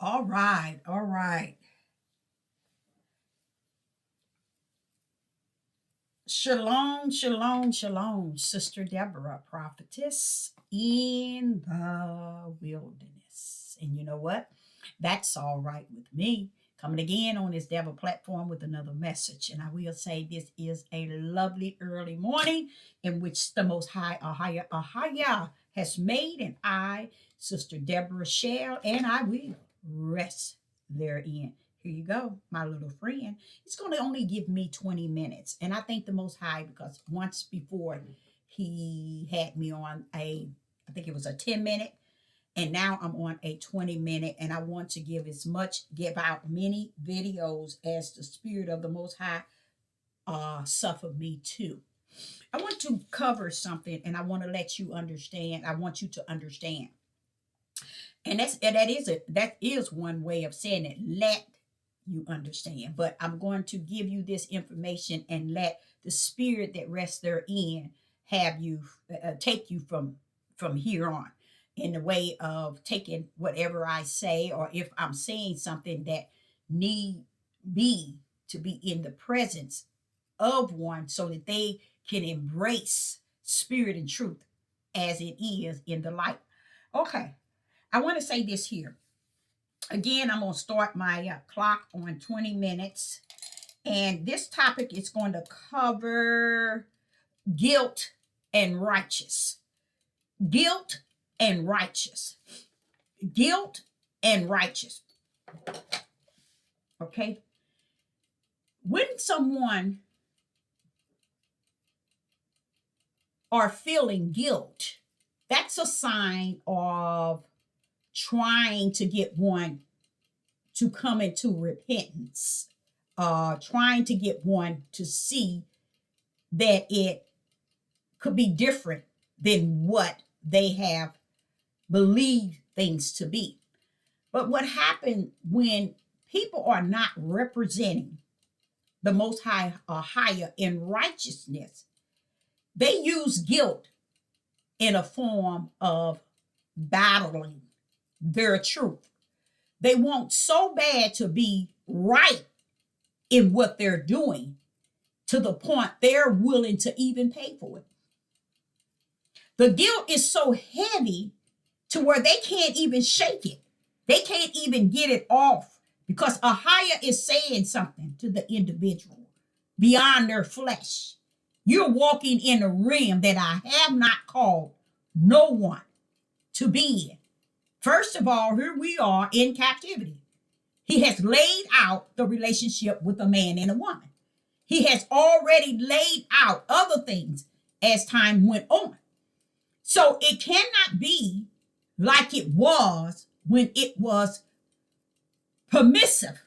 All right, all right. Shalom, shalom, shalom, Sister Deborah, prophetess in the wilderness. And you know what? That's all right with me. Coming again on this Devil platform with another message. And I will say this is a lovely early morning in which the Most High, Ahaya, has made. And I, Sister Deborah, shall and I will rest therein. Here you go, my little friend. It's going to only give me 20 minutes. And I thank the Most High because once before he had me on I think it was a 10 minute, and now I'm on a 20 minute. And I want to give out many videos as the Spirit of the Most High suffer me too. I want to cover something and I want to let you understand. I want you to understand. And that is one way of saying it. Let you understand. But I'm going to give you this information and let the spirit that rests therein have you take you from here on in the way of taking whatever I say, or if I'm saying something that need be to be in the presence of one so that they can embrace spirit and truth as it is in the light. Okay, I want to say this here. Again, I'm going to start my clock on 20 minutes. And this topic is going to cover guilt and righteous. Guilt and righteous. Guilt and righteous. Okay? When someone are feeling guilt, that's a sign of trying to get one to come into repentance, trying to get one to see that it could be different than what they have believed things to be. But what happened when people are not representing the Most High or higher in righteousness, they use guilt in a form of battling their truth. They want so bad to be right in what they're doing to the point they're willing to even pay for it. The guilt is so heavy to where they can't even shake it. They can't even get it off because a higher is saying something to the individual beyond their flesh. You're walking in a realm that I have not called no one to be in. First of all, here we are in captivity. He has laid out the relationship with a man and a woman. He has already laid out other things as time went on. So it cannot be like it was when it was permissive.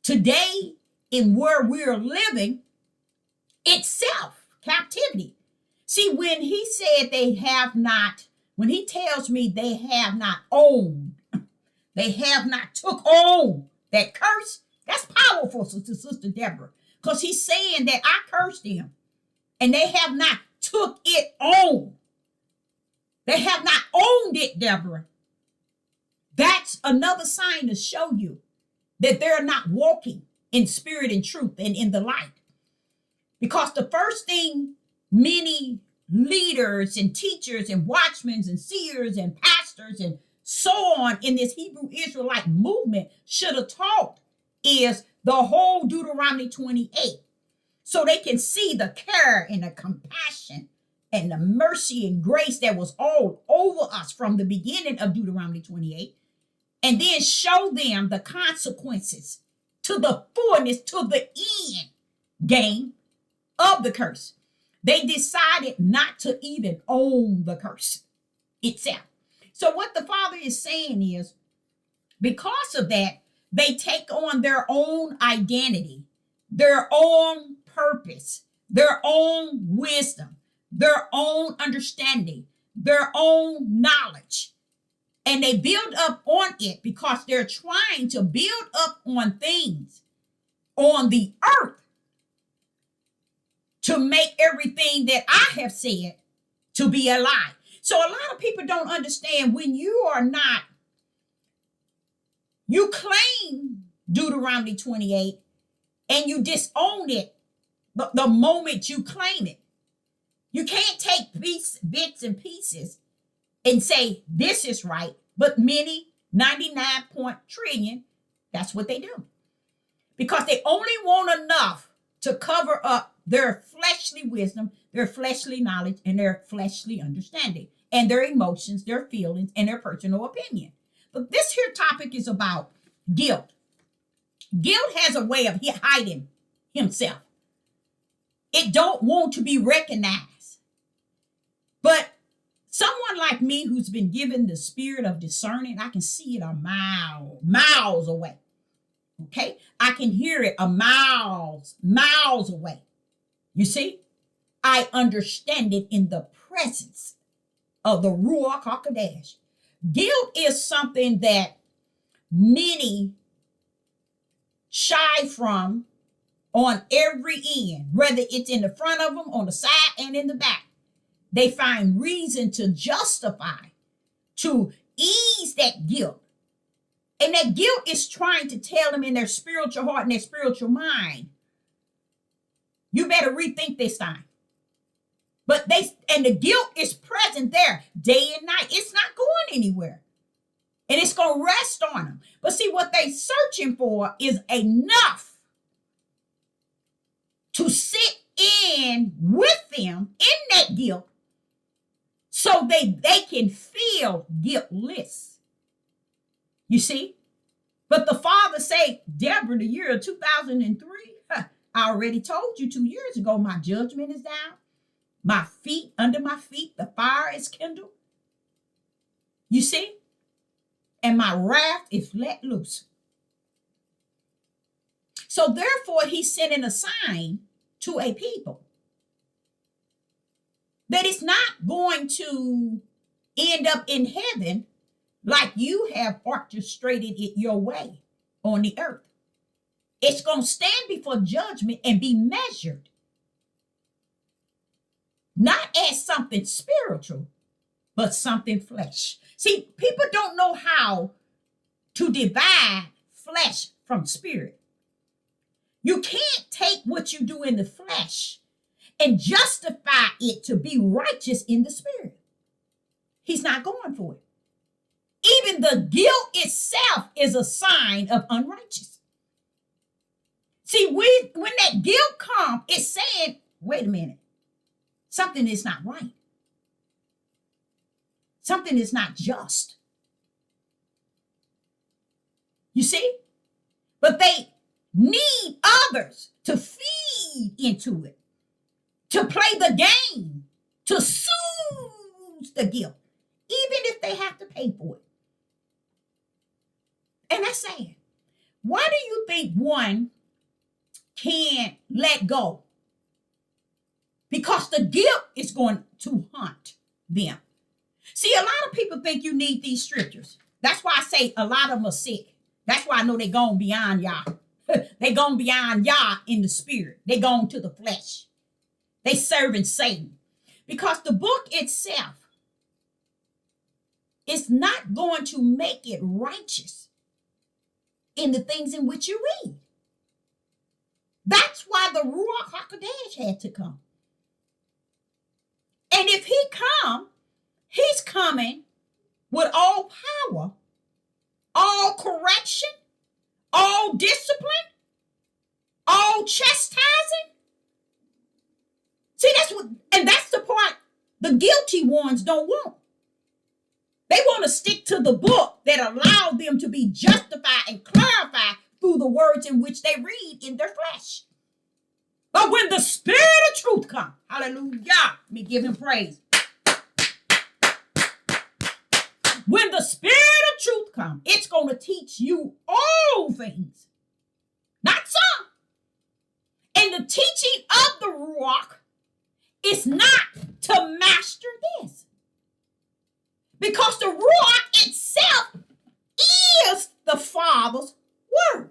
Today, in where we're living, itself, captivity. See, when he said they have not, when he tells me they have not owned, they have not took on that curse, that's powerful, Sister Deborah. Because he's saying that I cursed them and they have not took it on. They have not owned it, Deborah. That's another sign to show you that they're not walking in spirit and truth and in the light. Because the first thing many leaders and teachers and watchmen and seers and pastors and so on in this Hebrew Israelite movement should have taught is the whole Deuteronomy 28. So they can see the care and the compassion and the mercy and grace that was all over us from the beginning of Deuteronomy 28. And then show them the consequences to the fullness, to the end game of the curse. They decided not to even own the curse itself. So what the Father is saying is, because of that, they take on their own identity, their own purpose, their own wisdom, their own understanding, their own knowledge. And they build up on it because they're trying to build up on things on the earth to make everything that I have said to be a lie. So a lot of people don't understand when you are not You claim Deuteronomy 28 and you disown it the moment you claim it. You can't take bits and pieces and say this is right, but many 99 point trillion, that's what they do. Because they only want enough to cover up their fleshly wisdom, their fleshly knowledge, and their fleshly understanding, and their emotions, their feelings, and their personal opinion. But this here topic is about guilt. Guilt has a way of hiding himself. It don't want to be recognized. But someone like me who's been given the spirit of discerning, I can see it a miles away. Okay? I can hear it miles away. You see? I understand it in the presence of the Ruach HaKodesh. Guilt is something that many shy from on every end, whether it's in the front of them, on the side, and in the back. They find reason to justify, to ease that guilt. And that guilt is trying to tell them in their spiritual heart and their spiritual mind, you better rethink this time. But the guilt is present there day and night. It's not going anywhere. And it's going to rest on them. But see, what they're searching for is enough to sit in with them in that guilt so they can feel guiltless. You see? But the Father say, Deborah, the year of 2003, I already told you 2 years ago, my judgment is down. My feet, under my feet, the fire is kindled. You see? And my wrath is let loose. So therefore, he's sending a sign to a people that it's not going to end up in heaven like you have orchestrated it your way on the earth. It's going to stand before judgment and be measured, not as something spiritual, but something flesh. See, people don't know how to divide flesh from spirit. You can't take what you do in the flesh and justify it to be righteous in the spirit. He's not going for it. Even the guilt itself is a sign of unrighteousness. See, when that guilt comes, it's saying, wait a minute, something is not right. Something is not just. You see? But they need others to feed into it, to play the game, to soothe the guilt, even if they have to pay for it. And that's sad. Why do you think one can't let go? Because the guilt is going to haunt them. See, a lot of people think you need these scriptures. That's why I say a lot of them are sick. That's why I know they're going beyond Yah. They're going beyond Yah in the spirit. They're going to the flesh. They serving Satan. Because the book itself is not going to make it righteous in the things in which you read. That's why the Ruach HaKodesh had to come. And if he come, he's coming with all power, all correction, all discipline, all chastising. See, that's the part the guilty ones don't want. They want to stick to the book that allowed them to be justified and clarified through the words in which they read in their flesh. But when the Spirit of truth comes, hallelujah, let me give him praise. When the Spirit of truth comes, it's going to teach you all things, not some. And the teaching of the Ruach is not to master this. Because the Ruach itself is the Father's word.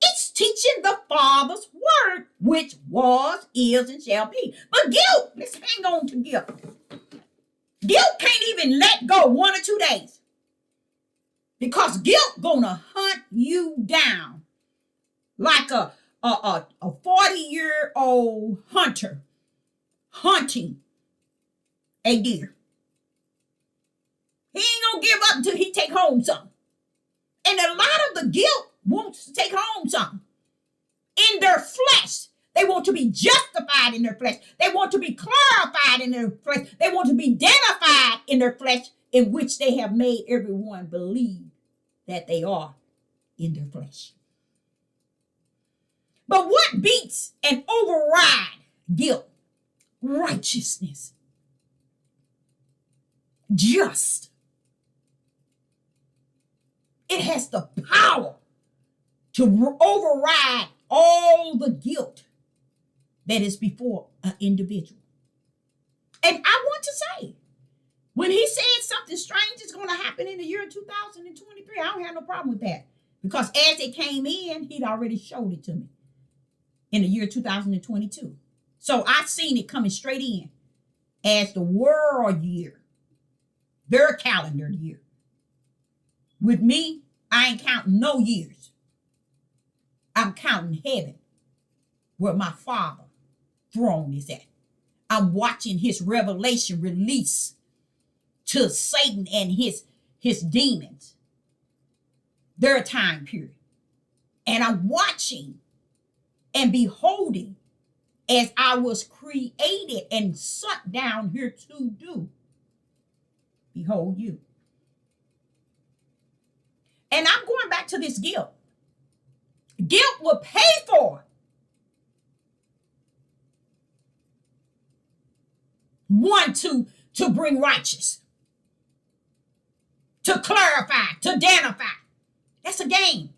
It's teaching the Father's word, which was, is, and shall be. But guilt, let's hang on to guilt. Guilt can't even let go 1 or 2 days. Because guilt gonna hunt you down like a 40-year-old hunter hunting a deer. He ain't gonna give up until he take home something. And a lot of the guilt wants to take home something. In their flesh, they want to be justified in their flesh. They want to be clarified in their flesh. They want to be identified in their flesh, in which they have made everyone believe that they are in their flesh. But what beats and override guilt? Righteousness. Just. It has the power to override all the guilt that is before an individual. And I want to say, when he said something strange is going to happen in the year 2023, I don't have no problem with that. Because as it came in, he'd already showed it to me in the year 2022. So I seen it coming straight in as the world year, their calendar year. With me, I ain't counting no years. I'm counting heaven, where my Father throne is at. I'm watching his revelation release to Satan and his demons, their time period. And I'm watching and beholding as I was created and sat down here to do. Behold you. And I'm going back to this guilt. Guilt will pay for one to bring righteous, to clarify, to identify. That's a game.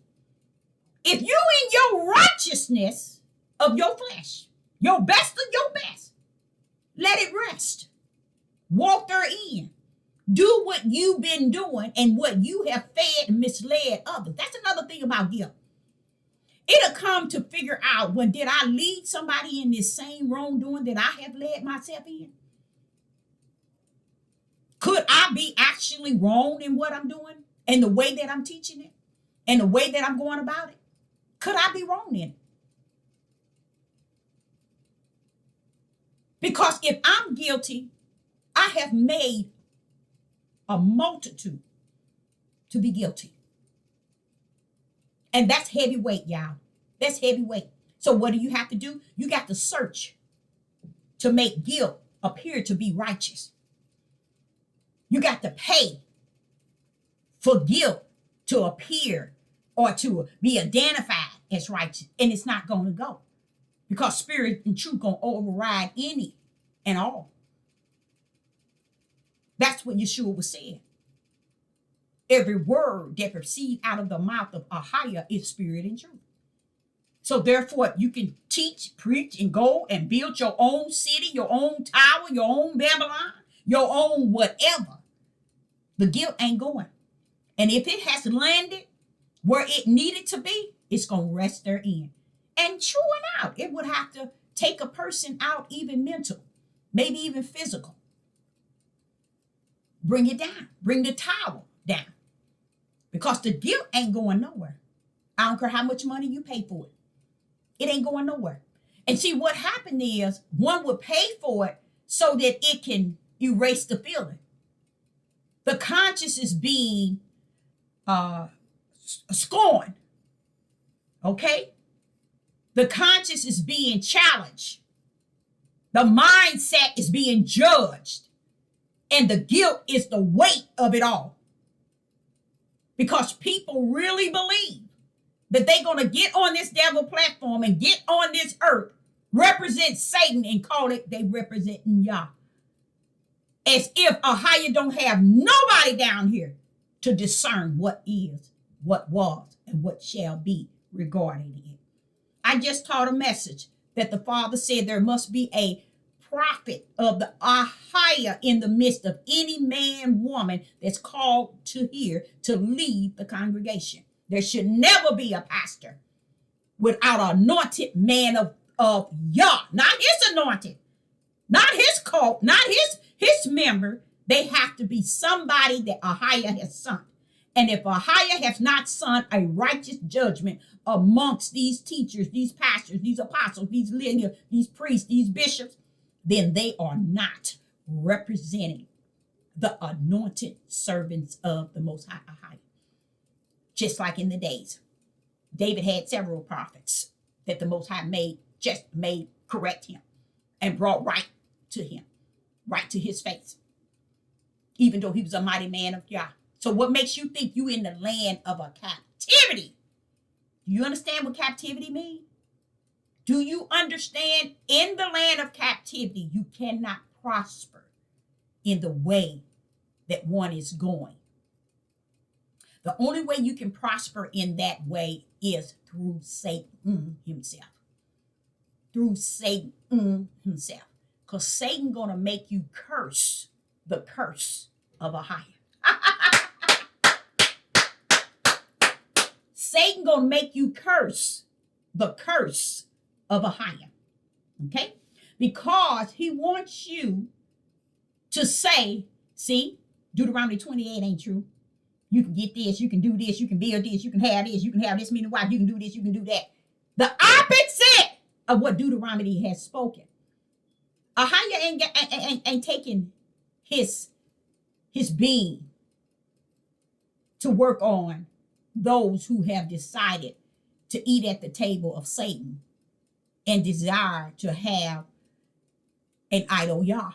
If you in your righteousness of your flesh, your best of your best, let it rest. Walk therein. Do what you've been doing and what you have fed and misled others. That's another thing about guilt. It'll come to figure out, when did I lead somebody in this same wrongdoing that I have led myself in? Could I be actually wrong in what I'm doing and the way that I'm teaching it and the way that I'm going about it? Could I be wrong in it? Because if I'm guilty, I have made a multitude to be guilty. And that's heavy weight, y'all. That's heavy weight. So what do you have to do? You got to search to make guilt appear to be righteous. You got to pay for guilt to appear or to be identified as righteous. And it's not going to go. Because spirit and truth going to override any and all. That's what Yeshua was saying. Every word that proceeds out of the mouth of Ahia is spirit and truth. So therefore, you can teach, preach, and go and build your own city, your own tower, your own Babylon, your own whatever. The guilt ain't going. And if it has landed where it needed to be, it's going to rest therein. And chewing out, it would have to take a person out, even mental, maybe even physical. Bring it down. Bring the tower down. Because the guilt ain't going nowhere. I don't care how much money you pay for it. It ain't going nowhere. And see, what happened is one would pay for it so that it can erase the feeling. The conscience is being scorned. Okay? The conscience is being challenged. The mindset is being judged. And the guilt is the weight of it all. Because people really believe that they're going to get on this devil platform and get on this earth, represent Satan, and call it they representing Yah. As if Ahia don't have nobody down here to discern what is, what was, and what shall be regarding it. I just taught a message that the Father said there must be a prophet of the Ahia in the midst of any man, woman that's called to here to lead the congregation. There should never be a pastor without an anointed man of Yah, not his anointed, not his cult, not his member. They have to be somebody that Ahia has sent. And if Ahiah has not sown a righteous judgment amongst these teachers, these pastors, these apostles, these leaders, these priests, these bishops, then they are not representing the anointed servants of the Most High Ahiah. Just like in the days, David had several prophets that the Most High made correct him and brought right to him, right to his face, even though he was a mighty man of Yah. So what makes you think you in the land of a captivity? Do you understand what captivity means? Do you understand in the land of captivity, you cannot prosper in the way that one is going? The only way you can prosper in that way is through Satan himself. Through Satan himself. Because Satan gonna make you curse the curse of Ahiah. Satan gonna make you curse the curse of Ahiah. Okay? Because he wants you to say, see, Deuteronomy 28 ain't true. You can get this, you can do this, you can build this, you can have this many wives, you can do this, you can do that. The opposite of what Deuteronomy has spoken. Ahiah ain't taking his being to work on those who have decided to eat at the table of Satan and desire to have an idol Yah,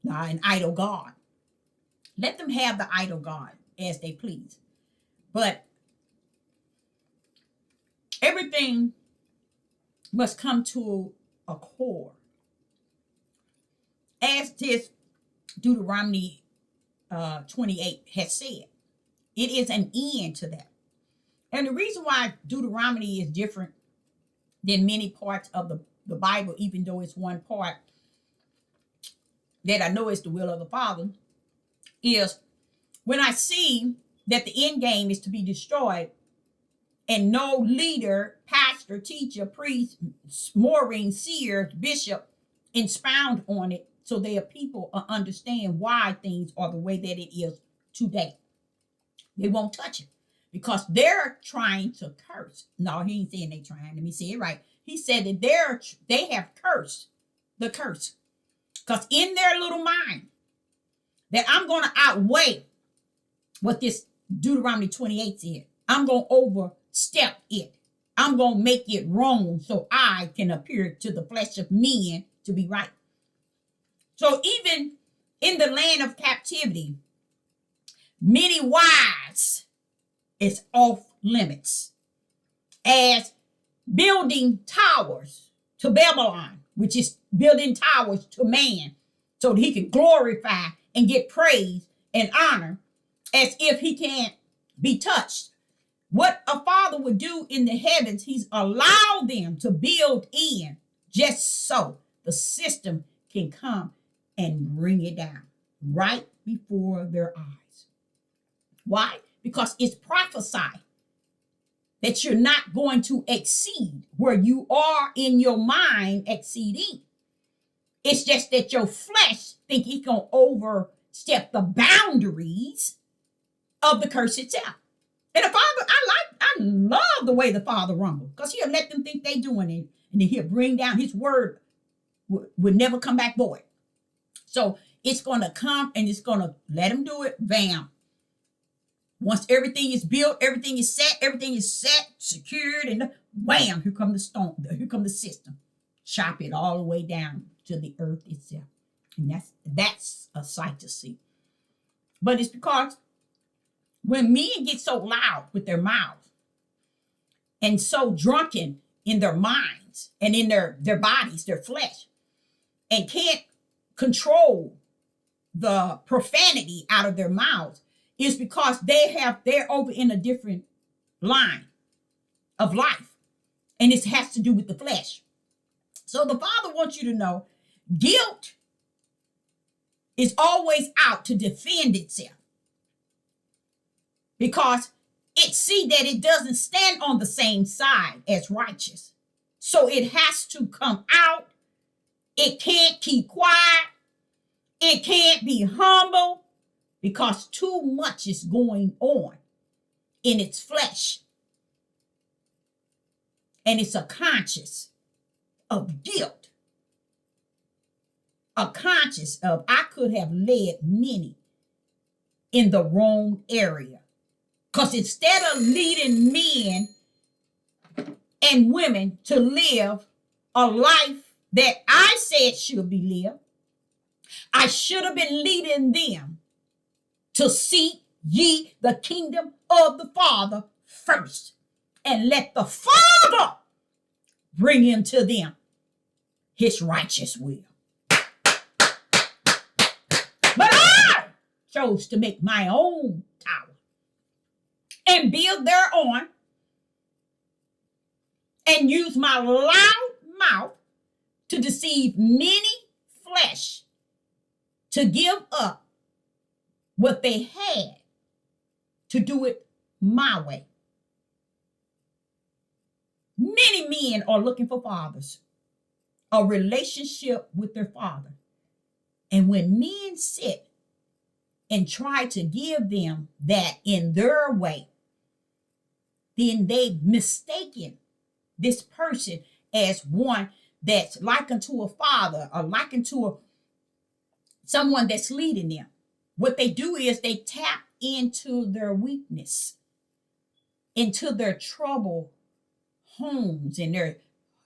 an idol God. Let them have the idol God as they please. But everything must come to a core. As this Deuteronomy 28 has said, it is an end to that. And the reason why Deuteronomy is different than many parts of the Bible, even though it's one part that I know is the will of the Father, is when I see that the end game is to be destroyed and no leader, pastor, teacher, priest, Maureen, seer, bishop expound on it so their people understand why things are the way that it is today. They won't touch it because they're trying to curse. No, he ain't saying they trying. Let me say it right. He said that they have cursed the curse because in their little mind that I'm going to outweigh what this Deuteronomy 28 said. I'm going to overstep it. I'm going to make it wrong so I can appear to the flesh of men to be right. So even in the land of captivity, many wives is off limits as building towers to Babylon, which is building towers to man so that he can glorify and get praise and honor as if he can't be touched. What a father would do in the heavens, he's allowed them to build in just so the system can come and bring it down right before their eyes. Why? Because it's prophesied that you're not going to exceed where you are in your mind exceeding. It's just that your flesh think it's going to overstep the boundaries of the curse itself. And the Father, I love the way the Father rumbles because he'll let them think they doing it, and then he'll bring down his word would never come back void. So it's going to come and it's going to let them do it. Bam. Once everything is built, everything is set, secured, and wham, here come the stone, here come the system. Chop it all the way down to the earth itself. And that's a sight to see. But it's because when men get so loud with their mouths and so drunken in their minds and in their bodies, their flesh, and can't control the profanity out of their mouths, is because they're over in a different line of life. And it has to do with the flesh. So the Father wants you to know guilt is always out to defend itself because it see that it doesn't stand on the same side as righteous. So it has to come out. It can't keep quiet. It can't be humble because too much is going on in its flesh. And it's a conscience of guilt. A conscience of, I could have led many in the wrong area. Because instead of leading men and women to live a life that I said should be lived, I should have been leading them to seek ye the kingdom of the Father first, and let the Father bring him to them his righteous will. But I chose to make my own tower and build thereon, and use my loud mouth to deceive many flesh to give up what they had to do it my way. Many men are looking for fathers, a relationship with their father. And when men sit and try to give them that in their way, then they've mistaken this person as one that's likened to a father, or likened to someone that's leading them. What they do is they tap into their weakness, into their trouble homes, and their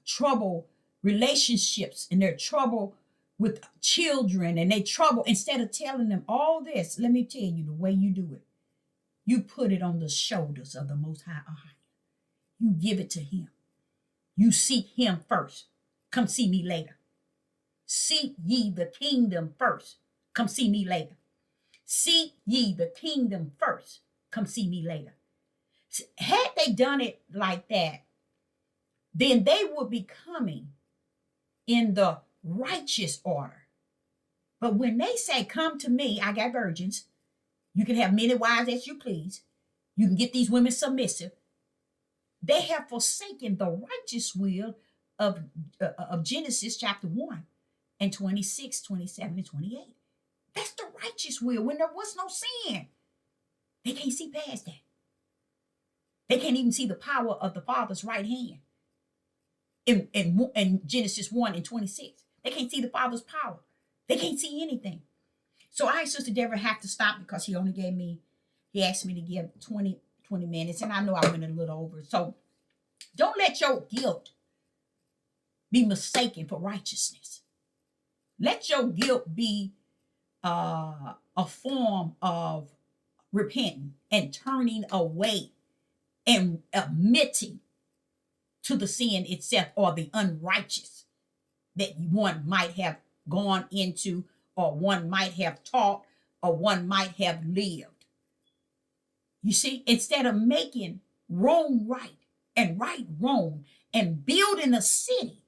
trouble relationships, and their trouble with children, and they trouble, instead of telling them all this, let me tell you the way you do it. You put it on the shoulders of the Most High. You give it to him. You seek him first. Come see me later. Seek ye the kingdom first. Come see me later. Seek ye the kingdom first. Come see me later. Had they done it like that, then they would be coming in the righteous order. But when they say, come to me, I got virgins. You can have many wives as you please. You can get these women submissive. They have forsaken the righteous will of Genesis chapter 1 and 26, 27, and 28. That's the righteous will when there was no sin. They can't see past that. They can't even see the power of the Father's right hand. In Genesis 1 and 26. They can't see the Father's power. They can't see anything. So I, Sister Deborah, have to stop because he asked me to give 20 minutes, and I know I went a little over. So don't let your guilt be mistaken for righteousness. Let your guilt be a form of repenting and turning away and admitting to the sin itself, or the unrighteous that one might have gone into, or one might have taught, or one might have lived. You see, instead of making wrong right and right wrong and building a city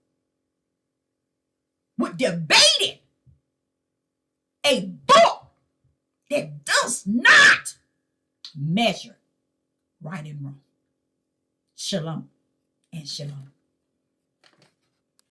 with debating a book that does not measure right and wrong. Shalom and shalom.